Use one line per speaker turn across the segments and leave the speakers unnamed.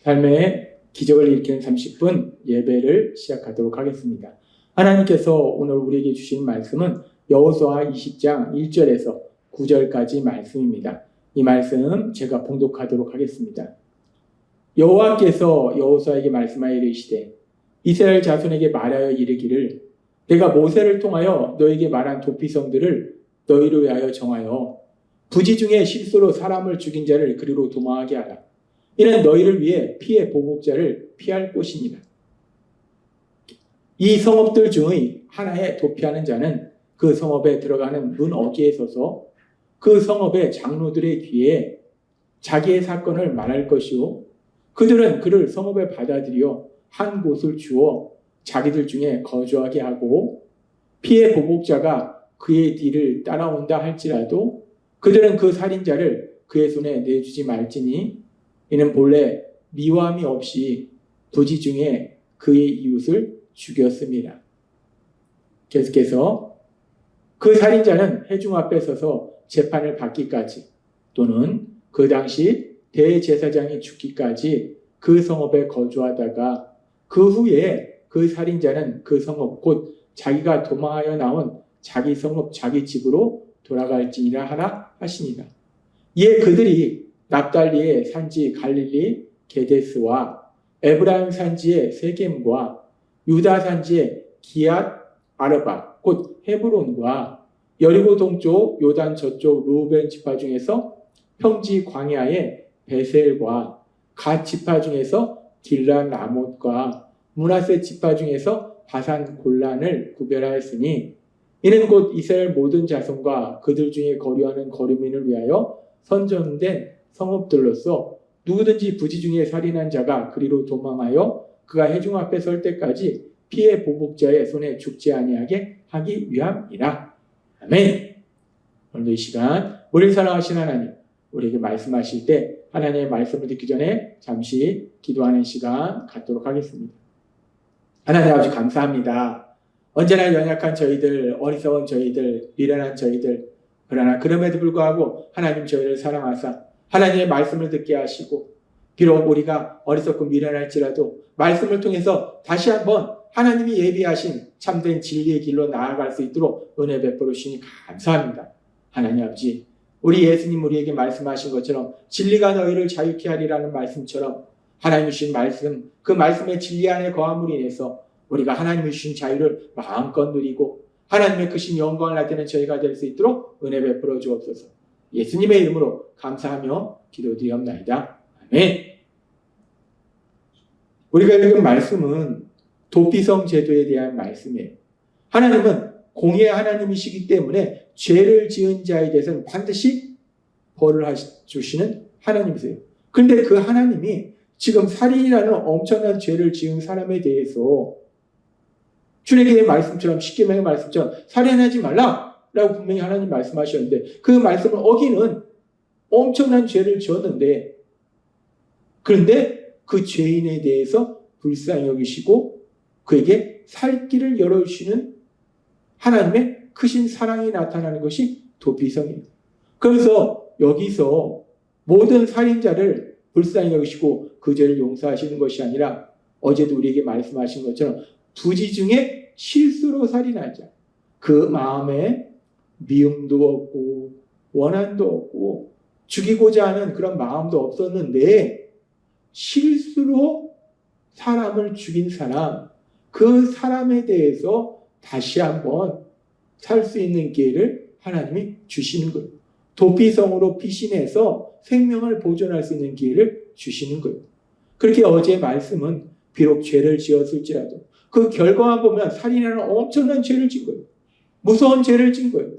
삶의 기적을 일으키는 30분 예배를 시작하도록 하겠습니다. 하나님께서 오늘 우리에게 주신 말씀은 여호수아 20장 1절에서 9절까지 말씀입니다. 이 말씀 제가 봉독하도록 하겠습니다. 여호와께서 여호수아에게 말씀하여 이르시되 이스라엘 자손에게 말하여 이르기를 내가 모세를 통하여 너에게 말한 도피성들을 너희를 위하여 정하여 부지 중에 실수로 사람을 죽인 자를 그리로 도망하게 하라. 이는 너희를 위해 피해 보복자를 피할 곳이니라. 이 성읍들 중의 하나에 도피하는 자는 그 성읍에 들어가는 문 어귀에 서서 그 성읍의 장로들의 귀에 자기의 사건을 말할 것이요 그들은 그를 성읍에 받아들여 한 곳을 주어 자기들 중에 거주하게 하고 피해 보복자가 그의 뒤를 따라온다 할지라도 그들은 그 살인자를 그의 손에 내주지 말지니 이는 본래 미워함이 없이 부지 중에 그의 이웃을 죽였습니다. 계속해서 그 살인자는 회중 앞에 서서 재판을 받기까지 또는 그 당시 대제사장이 죽기까지 그 성읍에 거주하다가 그 후에 그 살인자는 그 성읍 곧 자기가 도망하여 나온 자기 성읍 자기 집으로 돌아갈지니라 하라 하시니라. 이에 그들이 납달리의 산지 갈릴리 게데스와 에브라임 산지의 세겜과 유다 산지의 기앗 아르바 곧 헤브론과 여리고 동쪽 요단 저쪽 루벤 지파 중에서 평지 광야의 베셀과 갓 지파 중에서 길란 라못과 므낫세 지파 중에서 바산 골란을 구별하였으니 이는 곧 이스라엘 모든 자손과 그들 중에 거류하는 거류민을 위하여 선정된 성읍들로서 누구든지 부지 중에 살인한 자가 그리로 도망하여 그가 회중 앞에 설 때까지 피해 보복자의 손에 죽지 아니하게 하기 위함이라. 아멘. 오늘도 이 시간 우리를 사랑하신 하나님, 우리에게 말씀하실 때 하나님의 말씀을 듣기 전에 잠시 기도하는 시간 갖도록 하겠습니다. 하나님 아버지 감사합니다. 언제나 연약한 저희들, 어리석은 저희들, 미련한 저희들, 그러나 그럼에도 불구하고 하나님 저희를 사랑하사 하나님의 말씀을 듣게 하시고 비록 우리가 어리석고 미련할지라도 말씀을 통해서 다시 한번 하나님이 예비하신 참된 진리의 길로 나아갈 수 있도록 은혜 베풀어 주시니 감사합니다. 하나님 아버지, 우리 예수님 우리에게 말씀하신 것처럼 진리가 너희를 자유케 하리라는 말씀처럼 하나님이 주신 말씀, 그 말씀의 진리 안에 거함으로 인해서 우리가 하나님이 주신 자유를 마음껏 누리고 하나님의 크신 영광을 나타내는 저희가 될 수 있도록 은혜 베풀어 주옵소서. 예수님의 이름으로 감사하며 기도드리옵나이다. 아멘. 우리가 읽은 말씀은 도피성 제도에 대한 말씀이에요. 하나님은 공의의 하나님이시기 때문에 죄를 지은 자에 대해서는 반드시 벌을 주시는 하나님이세요. 그런데 그 하나님이 지금 살인이라는 엄청난 죄를 지은 사람에 대해서 출애굽의 말씀처럼 십계명의 말씀처럼 살인하지 말라라고 분명히 하나님 말씀하셨는데 그 말씀을 어기는 엄청난 죄를 지었는데 그런데 그 죄인에 대해서 불쌍히 여기시고 그에게 살 길을 열어주시는 하나님의 크신 사랑이 나타나는 것이 도피성이에요. 그래서 여기서 모든 살인자를 불쌍히 여기시고 그 죄를 용서하시는 것이 아니라 어제도 우리에게 말씀하신 것처럼 부지 중에 실수로 살인하자. 그 마음에 미움도 없고 원한도 없고 죽이고자 하는 그런 마음도 없었는데 실수로 사람을 죽인 사람, 그 사람에 대해서 다시 한번 살 수 있는 기회를 하나님이 주시는 거예요. 도피성으로 피신해서 생명을 보존할 수 있는 기회를 주시는 거예요. 그렇게 어제 말씀은 비록 죄를 지었을지라도 그 결과만 보면 살인하는 엄청난 죄를 진 거예요. 무서운 죄를 진 거예요.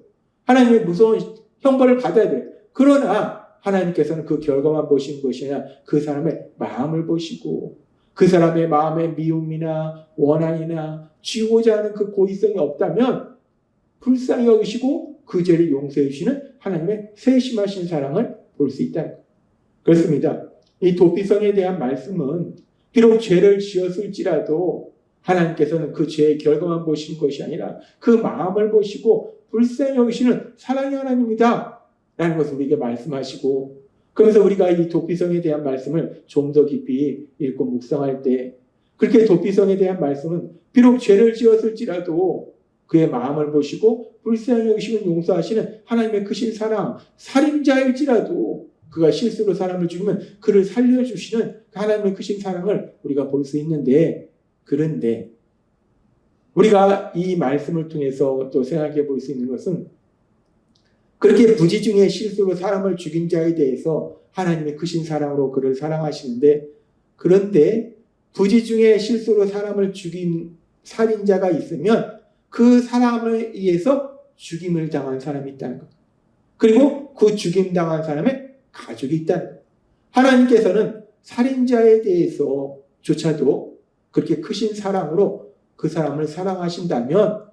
하나님의 무서운 형벌을 받아야 돼요. 그러나 하나님께서는 그 결과만 보시는 것이 아니라 그 사람의 마음을 보시고 그 사람의 마음에 미움이나 원한이나 쥐고자 하는 그 고의성이 없다면 불쌍히 여기시고 그 죄를 용서해 주시는 하나님의 세심하신 사랑을 볼 수 있다. 그렇습니다. 이 도피성에 대한 말씀은 비록 죄를 지었을지라도 하나님께서는 그 죄의 결과만 보시는 것이 아니라 그 마음을 보시고 불쌍히 여기시는 사랑의 하나님이다 라는 것을 우리에게 말씀하시고 그러면서 우리가 이 도피성에 대한 말씀을 좀 더 깊이 읽고 묵상할 때 그렇게 도피성에 대한 말씀은 비록 죄를 지었을지라도 그의 마음을 보시고 불쌍히 여기시고 용서하시는 하나님의 크신 사랑, 살인자일지라도 그가 실수로 사람을 죽이면 그를 살려주시는 하나님의 크신 사랑을 우리가 볼 수 있는데, 그런데 우리가 이 말씀을 통해서 또 생각해 볼 수 있는 것은 그렇게 부지 중에 실수로 사람을 죽인 자에 대해서 하나님의 크신 사랑으로 그를 사랑하시는데, 그런데 부지 중에 실수로 사람을 죽인 살인자가 있으면 그 사람에 의해서 죽임을 당한 사람이 있다는 것. 그리고 그 죽임당한 사람의 가족이 있다는 것. 하나님께서는 살인자에 대해서조차도 그렇게 크신 사랑으로 그 사람을 사랑하신다면,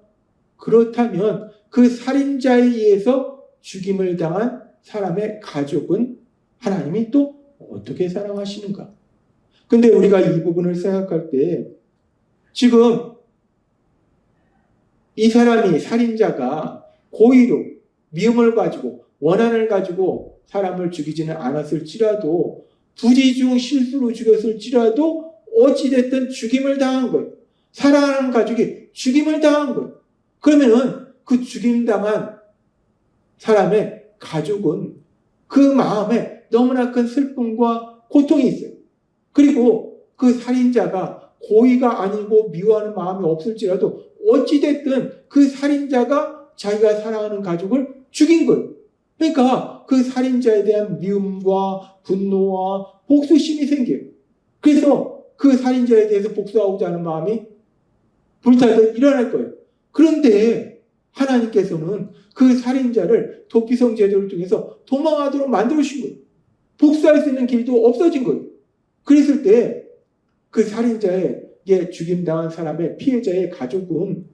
그렇다면 그 살인자에 의해서 죽임을 당한 사람의 가족은 하나님이 또 어떻게 사랑하시는가? 근데 우리가 이 부분을 생각할 때 지금 이 사람이, 살인자가 고의로 미움을 가지고 원한을 가지고 사람을 죽이지는 않았을지라도, 부지중 실수로 죽였을지라도 어찌됐든 죽임을 당한 거예요. 사랑하는 가족이 죽임을 당한 거예요. 그러면은 그 죽임당한 사람의 가족은 그 마음에 너무나 큰 슬픔과 고통이 있어요. 그리고 그 살인자가 고의가 아니고 미워하는 마음이 없을지라도 어찌됐든 그 살인자가 자기가 사랑하는 가족을 죽인 거예요. 그러니까 그 살인자에 대한 미움과 분노와 복수심이 생겨요. 그래서 그 살인자에 대해서 복수하고자 하는 마음이 불타듯 일어날 거예요. 그런데 하나님께서는 그 살인자를 도피성 제도를 통해서 도망하도록 만들어주신 거예요. 복수할 수 있는 길도 없어진 거예요. 그랬을 때 그 살인자에게 죽임당한 사람의, 피해자의 가족은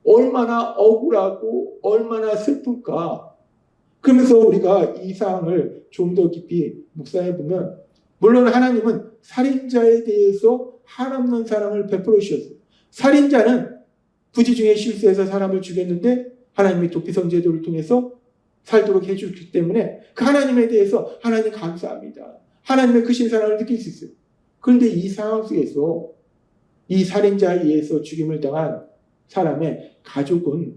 얼마나 억울하고 얼마나 슬플까. 그러면서 우리가 이 사항을 좀 더 깊이 묵상해 보면, 물론 하나님은 살인자에 대해서 한없는 사랑을 베풀어 주셨어요. 살인자는 부지 중에 실수해서 사람을 죽였는데 하나님이 도피성 제도를 통해서 살도록 해주기 때문에 그 하나님에 대해서 하나님 감사합니다, 하나님의 크신 사랑을 느낄 수 있어요. 그런데 이 상황 속에서 이 살인자에 의해서 죽임을 당한 사람의 가족은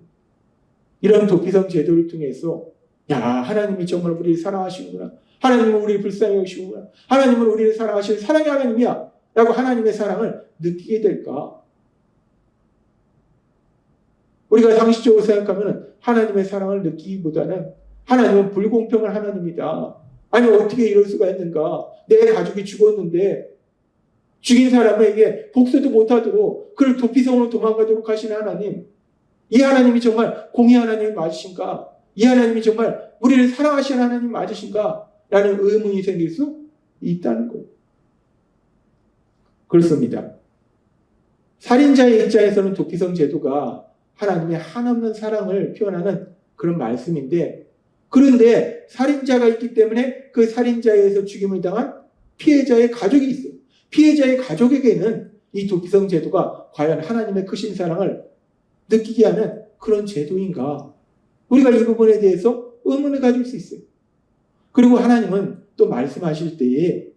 이런 도피성 제도를 통해서, 야, 하나님이 정말 우리를 사랑하시는구나, 하나님은 우리를 불쌍히 여기시는구나, 하나님은 우리를 사랑하시는 사랑의 하나님이야 라고 하나님의 사랑을 느끼게 될까? 우리가 상식적으로 생각하면 하나님의 사랑을 느끼기보다는 하나님은 불공평한 하나님이다, 아니 어떻게 이럴 수가 있는가, 내 가족이 죽었는데 죽인 사람에게 복수도 못하도록 그를 도피성으로 도망가도록 하시는 하나님, 이 하나님이 정말 공의 하나님이 맞으신가? 이 하나님이 정말 우리를 사랑하시는 하나님 맞으신가? 라는 의문이 생길 수 있다는 거예요. 그렇습니다. 살인자의 입장에서는 도피성 제도가 하나님의 한없는 사랑을 표현하는 그런 말씀인데, 그런데 살인자가 있기 때문에 그 살인자에 의해서 죽임을 당한 피해자의 가족이 있어요. 피해자의 가족에게는 이 도피성 제도가 과연 하나님의 크신 사랑을 느끼게 하는 그런 제도인가? 우리가 이 부분에 대해서 의문을 가질 수 있어요. 그리고 하나님은 또 말씀하실 때에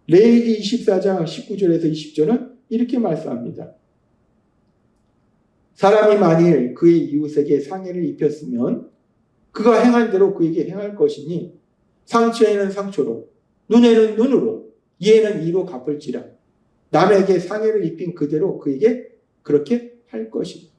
레위기 24장 19절에서 20절은 이렇게 말씀합니다. 사람이 만일 그의 이웃에게 상해를 입혔으면 그가 행한 대로 그에게 행할 것이니, 상처에는 상처로, 눈에는 눈으로, 이에는 이로 갚을지라. 남에게 상해를 입힌 그대로 그에게 그렇게 할 것이다.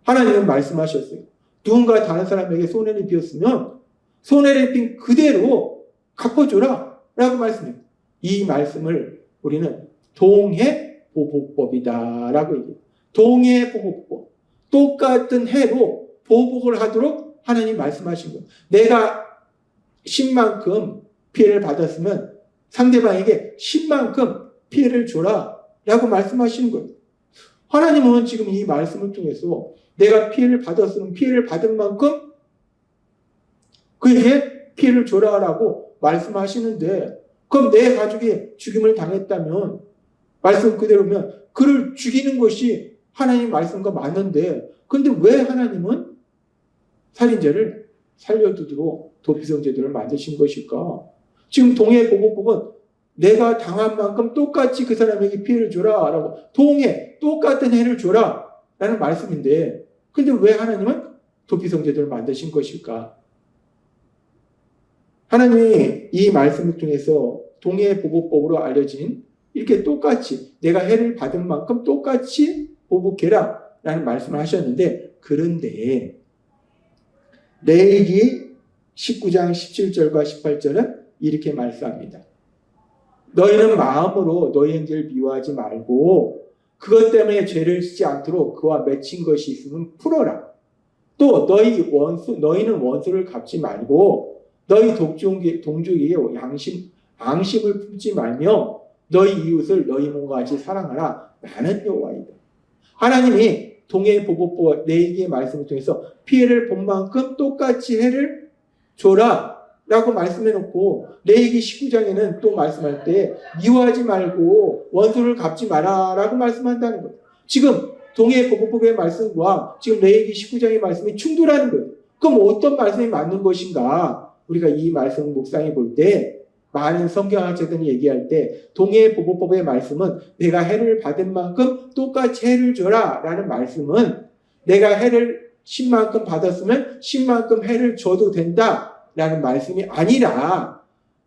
하나님은 말씀하셨어요. 누군가 다른 사람에게 손해를 입혔으면 손해를 입힌 그대로 갚아줘라 라고 말씀해요. 이 말씀을 우리는 동해보복법이다 라고 얘기해요. 동해보복법. 똑같은 해로 보복을 하도록 하나님 말씀하신 거예요. 내가 10만큼 피해를 받았으면 상대방에게 10만큼 피해를 줘라 라고 말씀하시는 거예요. 하나님은 지금 이 말씀을 통해서 내가 피해를 받았으면 피해를 받은 만큼 그에게 피해를 줘라 라고 말씀하시는데, 그럼 내 가족이 죽임을 당했다면 말씀 그대로면 그를 죽이는 것이 하나님 말씀과 맞는데, 그런데 왜 하나님은 살인자를 살려두도록 도피성 제도를 만드신 것일까? 지금 동해보고법은 내가 당한 만큼 똑같이 그 사람에게 피해를 줘라 라고 똑같은 해를 줘라 라는 말씀인데 근데 왜 하나님은 도피성제도를 만드신 것일까? 하나님이 이 말씀을 통해서 동해보고법으로 알려진 이렇게 똑같이 내가 해를 받은 만큼 똑같이 보복해라 라는 말씀을 하셨는데 그런데 레위기 19장 17절과 18절은 이렇게 말씀합니다. 너희는 마음으로 너희 형제를 미워하지 말고 그것 때문에 죄를 짓지 않도록 그와 맺힌 것이 있으면 풀어라. 또 너희는 원수를 갚지 말고 너희 동족에게 앙심을 품지 말며 너희 이웃을 너희 몸과 같이 사랑하라. 나는 여호와이다. 하나님이 동해보고법 레위기의 말씀을 통해서 피해를 본 만큼 똑같이 해를 줘라 라고 말씀해놓고 레위기 19장에는 또 말씀할 때 미워하지 말고 원수를 갚지 마라 라고 말씀한다는 거예요. 지금 동해보고법의 말씀과 지금 레위기 19장의 말씀이 충돌하는 거예요. 그럼 어떤 말씀이 맞는 것인가? 우리가 이 말씀을 묵상해 볼 때 많은 성경학자들이 얘기할 때 동해보고법의 말씀은 내가 해를 받은 만큼 똑같이 해를 줘라 라는 말씀은 내가 해를 10만큼 받았으면 10만큼 해를 줘도 된다 라는 말씀이 아니라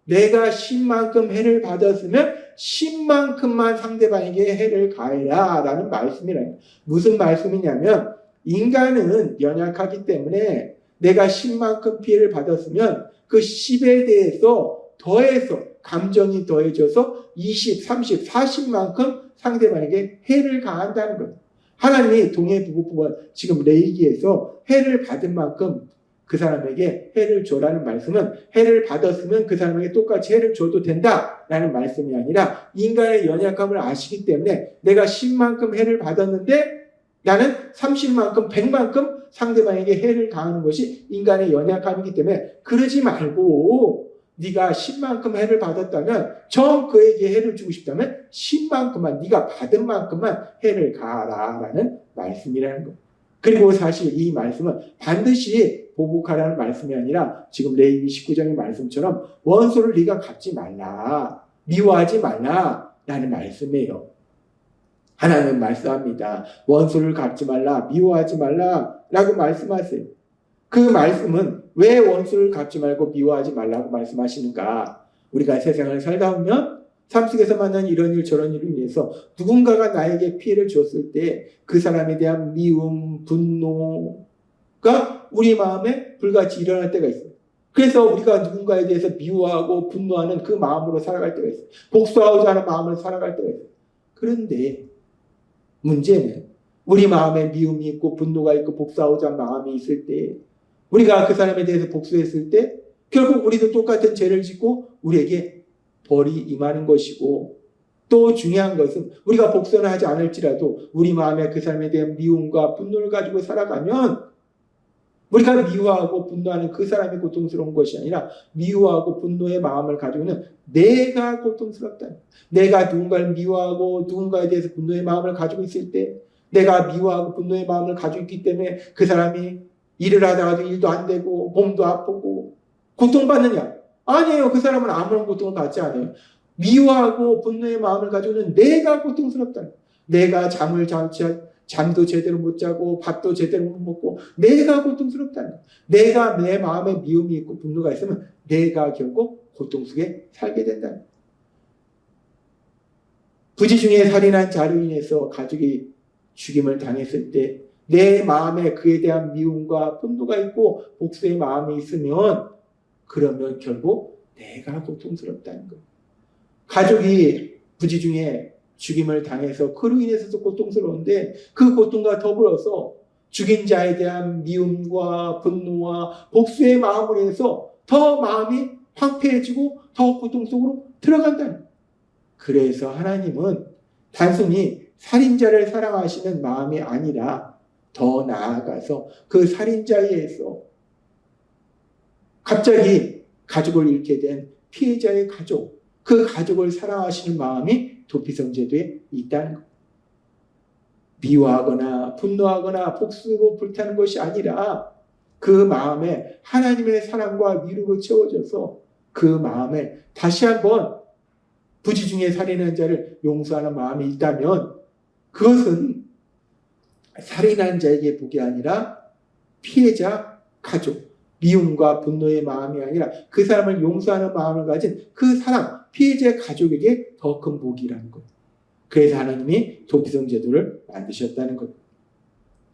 내가 10만큼 해를 받았으면 10만큼만 상대방에게 해를 가해라 라는 말씀이라는 무슨 말씀이냐면 인간은 연약하기 때문에 내가 10만큼 피해를 받았으면 그 10에 대해서 더해서 감정이 더해져서 20, 30, 40만큼 상대방에게 해를 가한다는 거예요. 하나님이 동해보고법은 지금 레위기에서 해를 받은 만큼 그 사람에게 해를 줘라는 말씀은 해를 받았으면 그 사람에게 똑같이 해를 줘도 된다라는 말씀이 아니라 인간의 연약함을 아시기 때문에 내가 10만큼 해를 받았는데 나는 30만큼 100만큼 상대방에게 해를 가하는 것이 인간의 연약함이기 때문에 그러지 말고 네가 10만큼 해를 받았다면 그에게 해를 주고 싶다면 10만큼만 네가 받은 만큼만 해를 가하라라는 말씀이라는 거예요. 그리고 사실 이 말씀은 반드시 보복하라는 말씀이 아니라 지금 레위기 19장의 말씀처럼 원수를 네가 갚지 말라, 미워하지 말라라는 말씀이에요. 하나님은 말씀합니다. 원수를 갚지 말라, 미워하지 말라라고 말씀하세요. 그 말씀은 왜 원수를 갚지 말고 미워하지 말라고 말씀하시는가? 우리가 세상을 살다 보면 삶 속에서 만난 이런 일 저런 일로 인해서 누군가가 나에게 피해를 줬을 때 그 사람에 대한 미움, 분노가 우리 마음에 불같이 일어날 때가 있어요. 그래서 우리가 누군가에 대해서 미워하고 분노하는 그 마음으로 살아갈 때가 있어요. 복수하고자 하는 마음으로 살아갈 때가 있어요. 그런데 문제는 우리 마음에 미움이 있고 분노가 있고 복수하고자 하는 마음이 있을 때 우리가 그 사람에 대해서 복수했을 때 결국 우리도 똑같은 죄를 짓고 우리에게 벌이 임하는 것이고 또 중요한 것은 우리가 복수는 하지 않을지라도 우리 마음에 그 사람에 대한 미움과 분노를 가지고 살아가면 우리가 미워하고 분노하는 그 사람이 고통스러운 것이 아니라 미워하고 분노의 마음을 가지고는 내가 고통스럽다. 내가 누군가를 미워하고 누군가에 대해서 분노의 마음을 가지고 있을 때 내가 미워하고 분노의 마음을 가지고 있기 때문에 그 사람이 일을 하다가도 일도 안 되고 몸도 아프고 고통받느냐? 아니에요. 그 사람은 아무런 고통을 받지 않아요. 미워하고 분노의 마음을 가지고는 내가 고통스럽다. 내가 잠도 제대로 못 자고 밥도 제대로 못 먹고 내가 고통스럽다. 내가 내 마음에 미움이 있고 분노가 있으면 내가 결국 고통 속에 살게 된다. 부지 중에 살인한 자로 인해서 가족이 죽임을 당했을 때 내 마음에 그에 대한 미움과 분노가 있고 복수의 마음이 있으면 그러면 결국 내가 고통스럽다는 거예요. 가족이 부지 중에 죽임을 당해서 그로 인해서도 고통스러운데 그 고통과 더불어서 죽인 자에 대한 미움과 분노와 복수의 마음으로 인해서 더 마음이 황폐해지고 더 고통 속으로 들어간다는 거예요. 그래서 하나님은 단순히 살인자를 사랑하시는 마음이 아니라 더 나아가서 그 살인자에 의해서 갑자기 가족을 잃게 된 피해자의 가족, 그 가족을 사랑하시는 마음이 도피성제도에 있다는 것. 미워하거나 분노하거나 복수로 불타는 것이 아니라 그 마음에 하나님의 사랑과 위로로 채워져서 그 마음에 다시 한번 부지 중에 살인한 자를 용서하는 마음이 있다면 그것은 살인한 자에게 복이 아니라 피해자 가족, 미움과 분노의 마음이 아니라 그 사람을 용서하는 마음을 가진 그 사람, 피해자 가족에게 더 큰 복이라는 것. 그래서 하나님이 도피성 제도를 만드셨다는 것.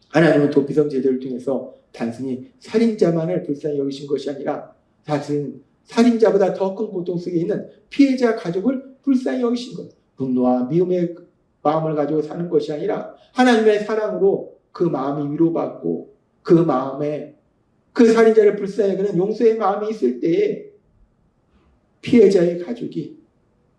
하나님은 도피성 제도를 통해서 단순히 살인자만을 불쌍히 여기신 것이 아니라 사실 살인자보다 더 큰 고통 속에 있는 피해자 가족을 불쌍히 여기신 것. 분노와 미움의 마음을 가지고 사는 것이 아니라 하나님의 사랑으로 그 마음이 위로받고 그 마음에 그 살인자를 불쌍히 여기는 용서의 마음이 있을 때에 피해자의 가족이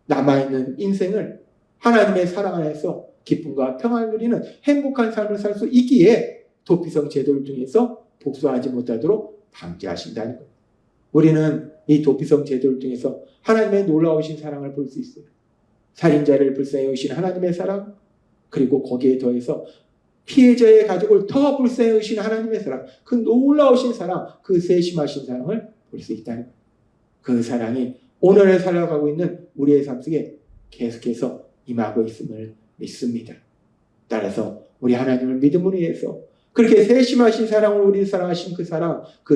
남아있는 인생을 하나님의 사랑 안에서 기쁨과 평안을 누리는 행복한 삶을 살 수 있기에 도피성 제도를 통해서 복수하지 못하도록 방지하신다는 것. 우리는 이 도피성 제도를 통해서 하나님의 놀라우신 사랑을 볼 수 있어요. 살인자를 불쌍히 여기신 하나님의 사랑, 그리고 거기에 더해서 피해자의 가족을 더 불쌍히 여기신 하나님의 사랑, 그 놀라우신 사랑, 그 세심하신 사랑을 볼 수 있다는 것. 그 사랑이 오늘을 살아가고 있는 우리의 삶 속에 계속해서 임하고 있음을 믿습니다. 따라서 우리 하나님을 믿음으로 해서 그렇게 세심하신 사랑으로 우리를 사랑하신 그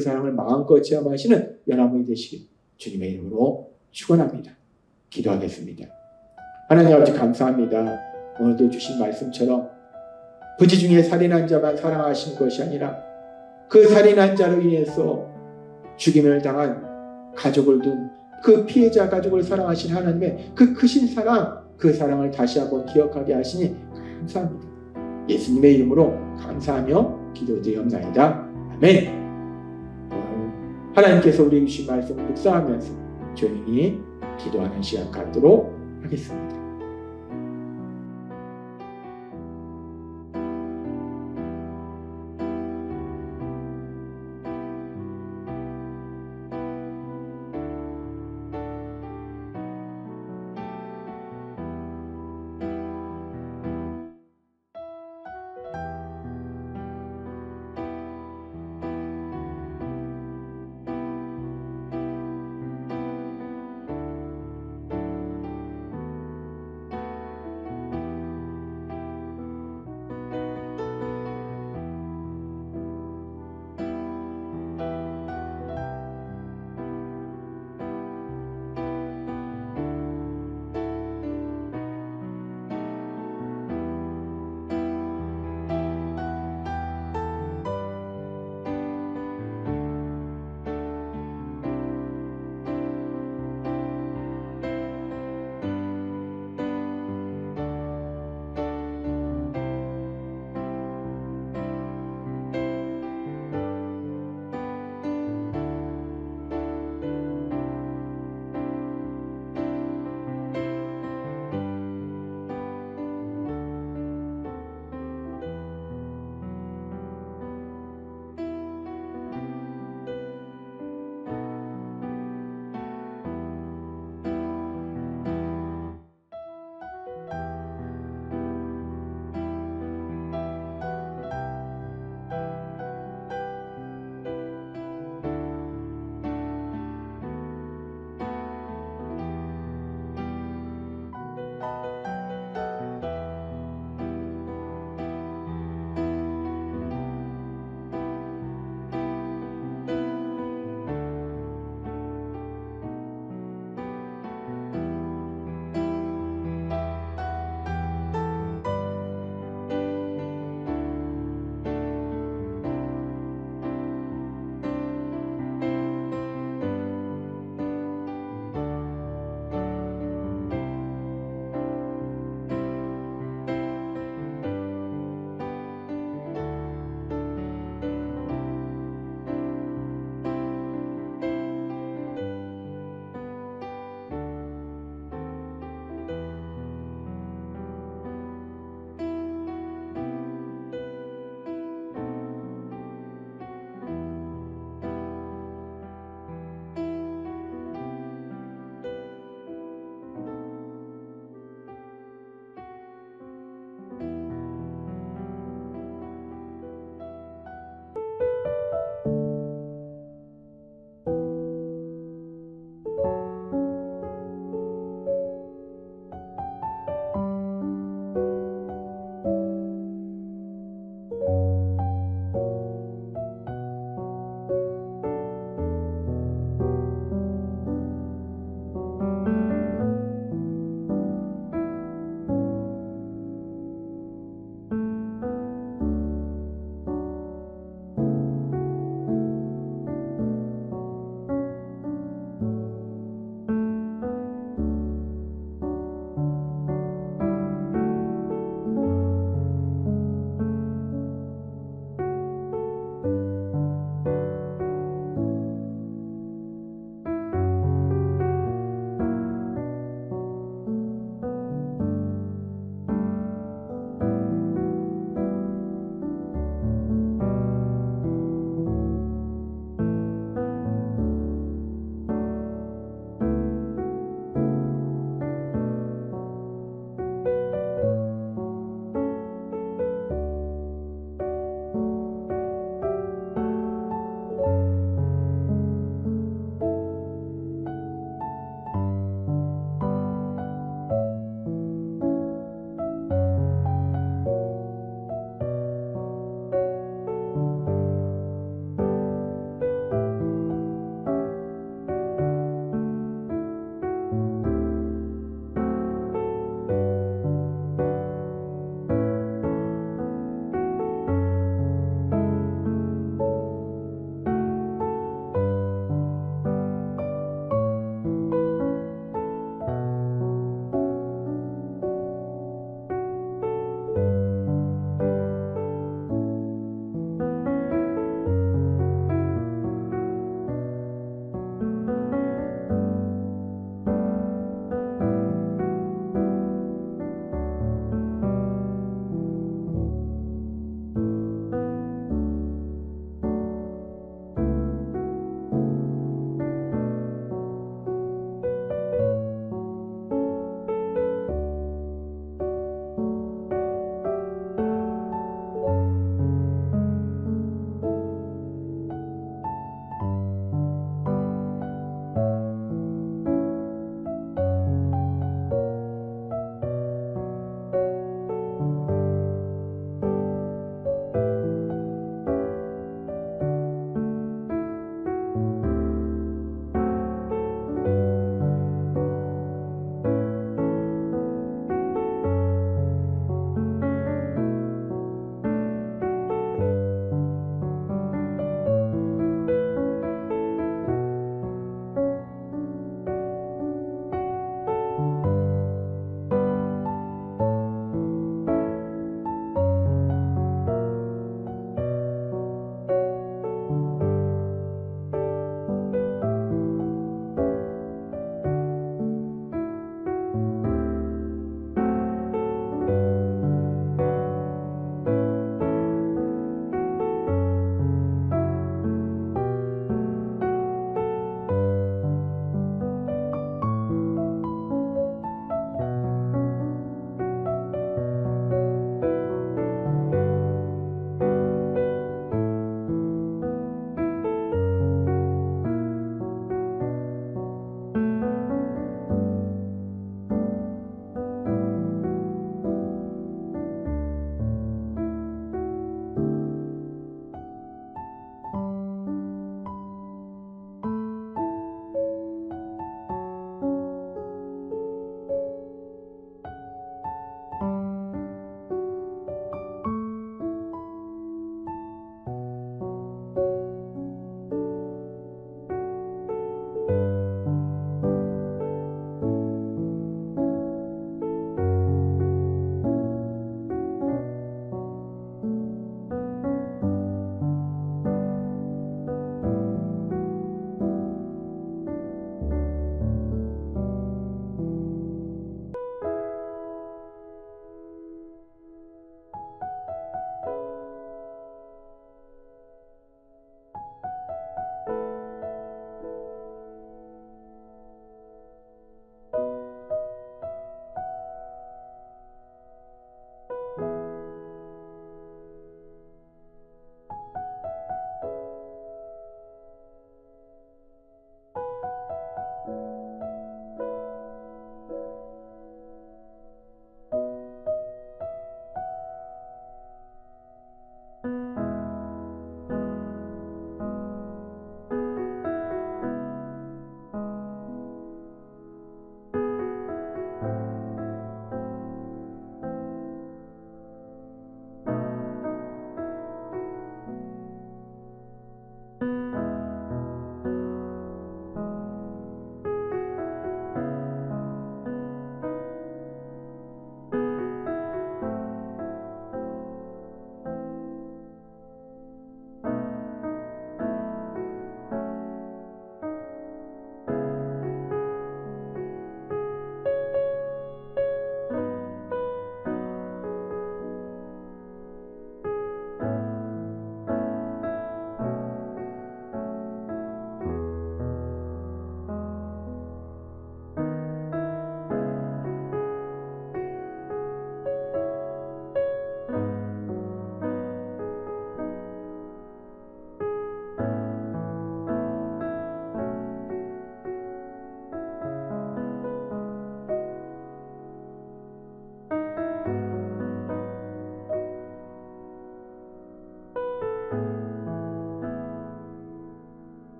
사랑을 마음껏 체험하시는 여러분이 되시길 주님의 이름으로 축원합니다. 기도하겠습니다. 하나님 아버지 감사합니다. 오늘도 주신 말씀처럼 부지 중에 살인한 자만 사랑하신 것이 아니라 그 살인한 자로 인해서 죽임을 당한 가족을 둔 그 피해자 가족을 사랑하신 하나님의 그 크신 사랑, 그 사랑을 다시 한번 기억하게 하시니 감사합니다. 예수님의 이름으로 감사하며 기도드리옵나이다. 아멘. 하나님께서 우리에게 주신 말씀을 묵상하면서 조용히 기도하는 시간 갖도록 하겠습니다.